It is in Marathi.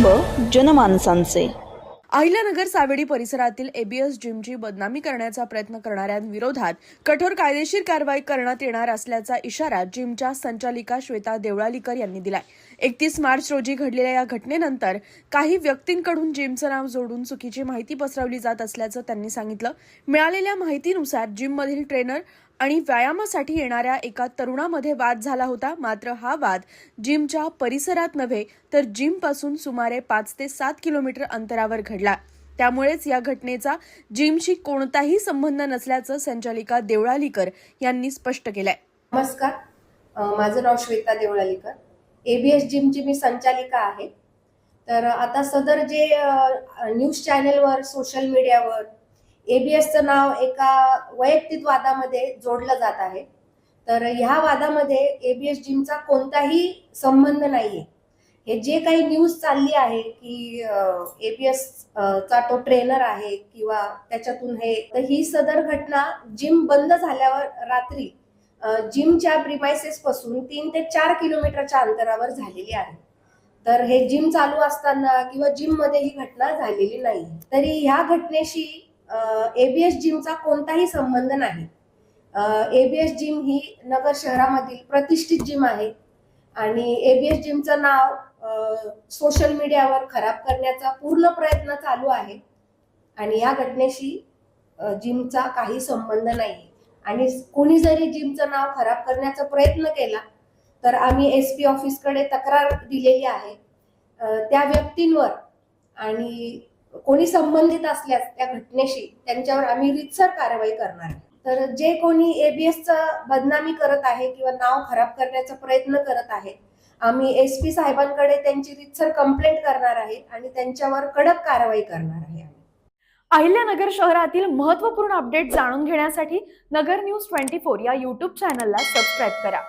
प्रतिबिंब जनमानसांचे. अहिल्यानगर सावेडी परिसरातील एबीएस जिमची बदनामी करण्याचा प्रयत्न करणाऱ्यांविरोधात कठोर कायदेशीर कारवाई करण्यात येणार असल्याचा इशारा जिमच्या संचालिका श्वेता देवळालीकर यांनी दिलाय. 31 मार्च रोजी घडलेल्या या घटनेनंतर काही व्यक्तींकडून जिमचं नाव जोडून चुकीची माहिती पसरवली जात असल्याचं त्यांनी सांगितलं. मिळालेल्या माहितीनुसार जिममधील ट्रेनर आणि व्यायामासाठी येणाऱ्या एका तरुणामध्ये वाद झाला होता. मात्र हा वाद जिमच्या परिसरात नव्हे तर जिमपासून सुमारे 5 ते 7 किलोमीटर अंतरावर घडला. त्यामुळेच या घटनेचा जिमशी कोणताही संबंध नसल्याचं संचालिका देवळालीकर यांनी स्पष्ट केलंय. नमस्कार, माझं नाव श्वेता देवळालीकर. एबीएस जिमची मी संचालिका आहे. तर आता सदर जे न्यूज चॅनलवर, सोशल मीडियावर एबीएसचं नाव एका वैयक्तिक वादामध्ये जोडलं जात आहे. तर ह्या वादामध्ये एबीएस जिमचा कोणताही संबंध नाहीये. हे जे काही न्यूज चालली आहे की एबीएस चा तो ट्रेनर आहे किंवा त्याच्यातून तर ही सदर घटना जिम बंद झाल्यावर रात्री जिमच्या प्रिमायसेस पासून 3 ते 4 किलोमीटरच्या अंतरावर झालेली आहे. तर हे जिम चालू असताना किंवा जिम मध्ये ही घटना झालेली नाही. तरी ह्या घटनेशी एबीएस जिमचा कोणताही संबंध नाही. एबीएस जिम ही नगर शहरामधील प्रतिष्ठित जिम आहे आणि एबीएस जिमचं नाव सोशल मीडियावर खराब करण्याचा पूर्ण प्रयत्न चालू आहे आणि या घटनेशी जिमचा काही संबंध नाही. आणि कोणी जरी जिमचं नाव खराब करण्याचा प्रयत्न केला तर आम्ही एसपी ऑफिसकडे तक्रार दिलेली आहे. त्या व्यक्तींवर आणि कोणी संबंधित असल्यास त्या घटनेशी त्यांच्यावर आम्ही रीतसर कारवाई करणार आहे. तर जे कोणी एबीएसचं बदनामी करत आहे किंवा नाव खराब करण्याचा प्रयत्न करत आहे, आम्ही एसपी साहेबांकडे त्यांची रीतसर कंप्लेंट करणार आहे आणि त्यांच्यावर कडक कारवाई करणार आहे. अहिल्यानगर शहरातील महत्त्वपूर्ण अपडेट जाणून घेण्यासाठी नगर न्यूज 24 या YouTube चॅनलला सबस्क्राईब करा.